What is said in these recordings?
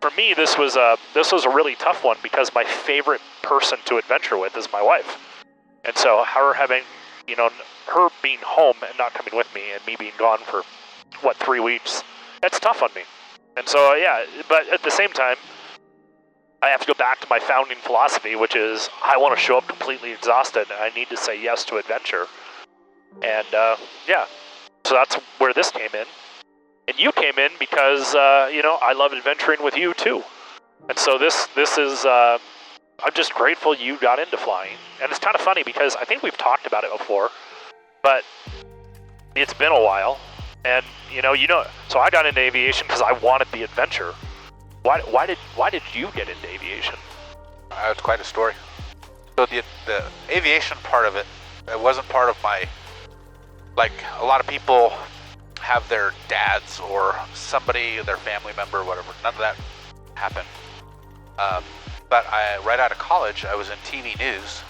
for me, this was a really tough one because my favorite person to adventure with is my wife. And so her having, her being home and not coming with me and me being gone for, 3 weeks, that's tough on me. And so, yeah, but at the same time, I have to go back to my founding philosophy, which is I want to show up completely exhausted and I need to say yes to adventure. And, yeah, so that's where this came in. And you came in because, I love adventuring with you too. And so this is, I'm just grateful you got into flying. And it's kind of funny because I think we've talked about it before, but it's been a while. And, so I got into aviation because I wanted the adventure. Why did you get into aviation? It's quite a story. So the aviation part of it wasn't part of my, like a lot of people have their dads or somebody, their family member, whatever. None of that happened. But right out of college, I was in TV news,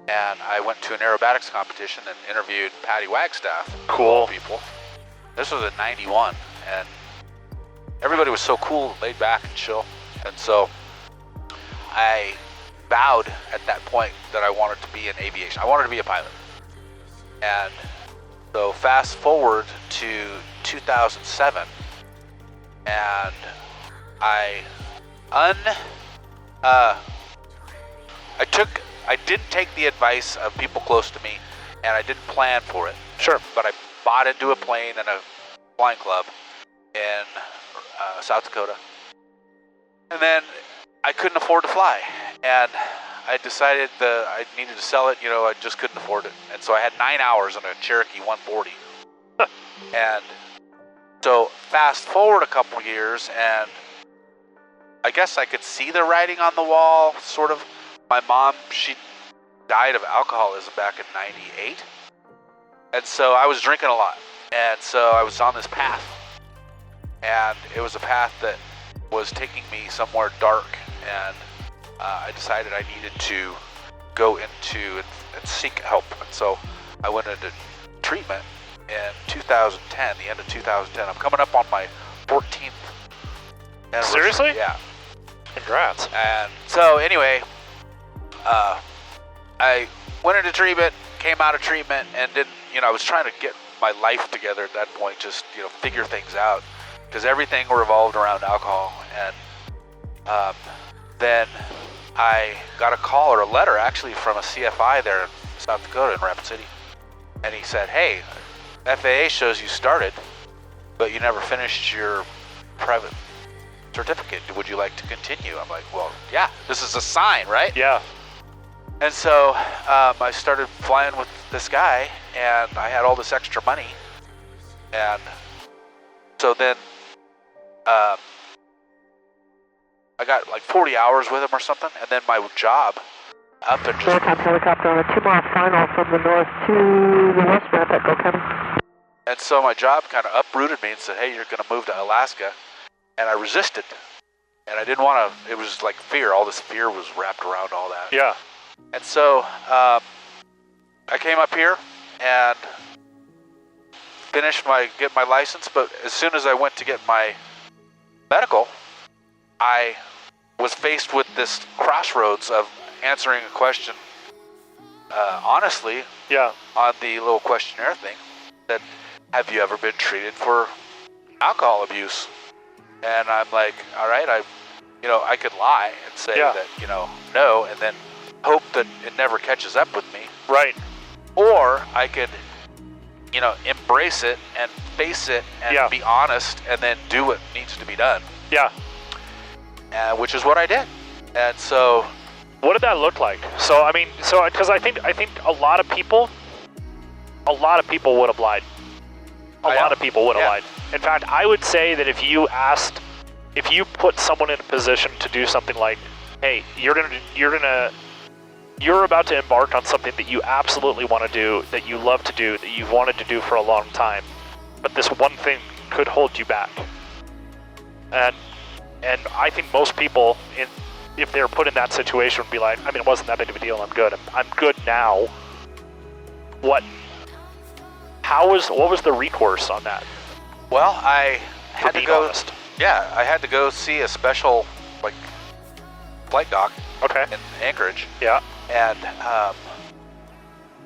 and I went to an aerobatics competition and interviewed Patty Wagstaff. Cool. People. This was in '91, and everybody was so cool, laid back and chill. And so I vowed at that point that I wanted to be in aviation. I wanted to be a pilot. And so fast forward to 2007, and I didn't take the advice of people close to me, and I didn't plan for it. Sure. But I bought into a plane and a flying club in South Dakota. And then I couldn't afford to fly, and I decided that I needed to sell it. I just couldn't afford it. And so I had 9 hours on a Cherokee 140. And so fast forward a couple years, and I guess I could see the writing on the wall, sort of. My mom, she died of alcoholism back in '98. And so I was drinking a lot. And so I was on this path. And it was a path that was taking me somewhere dark. And I decided I needed to go into and seek help. And so I went into treatment in 2010, the end of 2010. I'm coming up on my 14th anniversary. Seriously? Yeah. Congrats. And so anyway, I went into treatment, came out of treatment, and didn't, I was trying to get my life together at that point, just, figure things out, because everything revolved around alcohol. And then I got a call or a letter actually from a CFI there in South Dakota in Rapid City. And he said, hey, FAA shows you started, but you never finished your private certificate. Would you like to continue? I'm like, well, yeah, this is a sign, right? Yeah. And so I started flying with this guy, and I had all this extra money. And so then I got like 40 hours with him or something, and then my job up and just... Helicopter on a 2-mile final from the north to the west ramp at Go County. And so my job kind of uprooted me and said, hey, you're going to move to Alaska. And I resisted. And I didn't want to, it was like fear. All this fear was wrapped around all that. Yeah. And so I came up here and get my license. But as soon as I went to get my medical, I was faced with this crossroads of answering a question honestly. Yeah. On the little questionnaire thing that, have you ever been treated for alcohol abuse? And I'm like, all right, I could lie and say that, no, and then hope that it never catches up with me. Right. Or I could, embrace it and face it and be honest and then do what needs to be done. Yeah. Which is what I did. And so... What did that look like? So, because I think a lot of people would have lied. A lot of people would have lied. In fact, I would say that if you put someone in a position to do something like, hey, you're about to embark on something that you absolutely want to do, that you love to do, that you've wanted to do for a long time, but this one thing could hold you back. And I think most people, if they're put in that situation, would be like, it wasn't that big of a deal. I'm good. I'm good now. What was the recourse on that? Well, I had to go. Honest. Yeah, I had to go see a special, like, flight dock Okay. in Anchorage. Yeah. And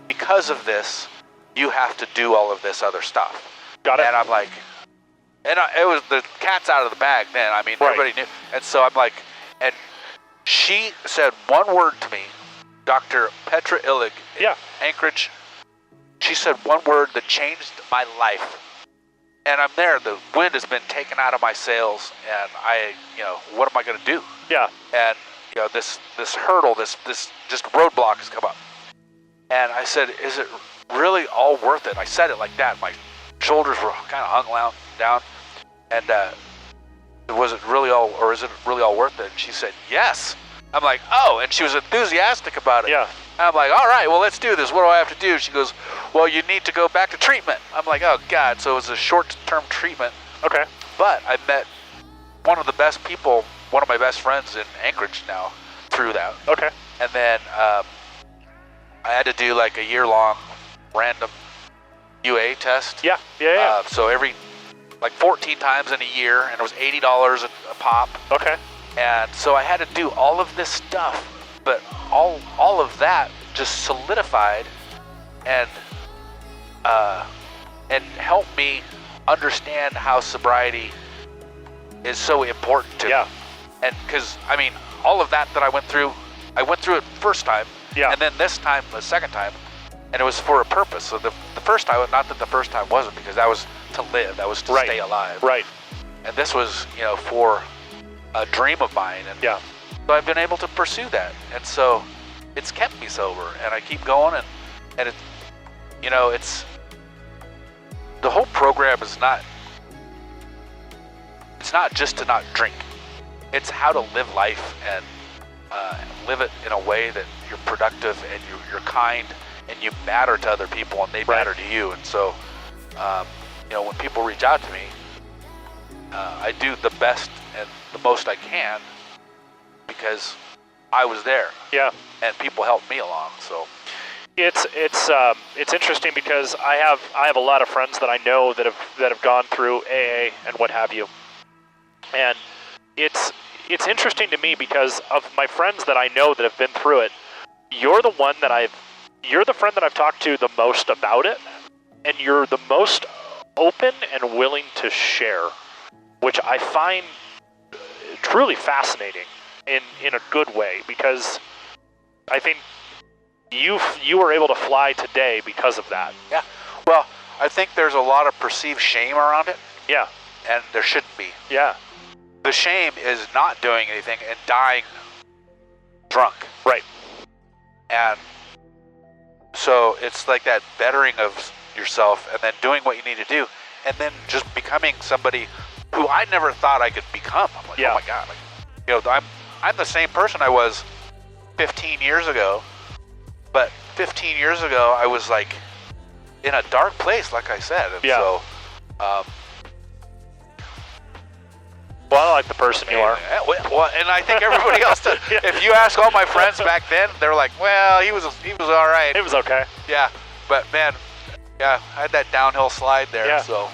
because of this, you have to do all of this other stuff. Got it. And I'm like, it was the cat's out of the bag then. I mean, Right. everybody knew. And so I'm like, and she said one word to me, Dr. Petra Illig in Yeah. Anchorage. She said one word that changed my life. And I'm there. The wind has been taken out of my sails, and what am I going to do? Yeah. And this hurdle, this just roadblock has come up. And I said, is it really all worth it? I said it like that. My shoulders were kind of hung down. And is it really all worth it? And she said, yes. I'm like, oh, and she was enthusiastic about it. Yeah. And I'm like, all right, well, let's do this. What do I have to do? She goes, well, you need to go back to treatment. I'm like, oh, God. So it was a short-term treatment. Okay. But I met one of the best people, one of my best friends in Anchorage now through that. Okay. And then I had to do like a year-long random UA test. Yeah. Yeah. So every, 14 times in a year, and it was $80 a pop. Okay. And so I had to do all of this stuff, but all of that just solidified and helped me understand how sobriety is so important to me. And because, all of that I went through it first time, and then this time, the second time, and it was for a purpose. So the first time, not that the first time wasn't, because that was to live, that was to stay alive. Right. And this was, for a dream of mine. And so I've been able to pursue that. And so it's kept me sober, and I keep going, and it, it's, the whole program is not, it's not just to not drink. It's how to live life and live it in a way that you're productive and you're kind and you matter to other people and they matter to you. And so, when people reach out to me, I do the best and the most I can because I was there. Yeah. And people helped me along. So it's interesting because I have a lot of friends that I know that have gone through AA and what have you, and it's interesting to me because of my friends that I know that have been through it. You're the friend that I've talked to the most about it, and you're the most open and willing to share, which I find truly fascinating in a good way, because I think you were able to fly today because of that. Yeah. Well, I think there's a lot of perceived shame around it. Yeah. And there shouldn't be. Yeah. The shame is not doing anything and dying drunk. Right. And so it's like that bettering of yourself and then doing what you need to do and then just becoming somebody who I never thought I could become. I'm like, oh my God. I'm the same person I was 15 years ago, but 15 years ago I was like in a dark place, like I said. And so, well, I like the person you are. Well, and I think everybody else does. If you ask all my friends back then, they're like, well, he was all right. It was okay. Yeah, but man, I had that downhill slide there. Yeah. So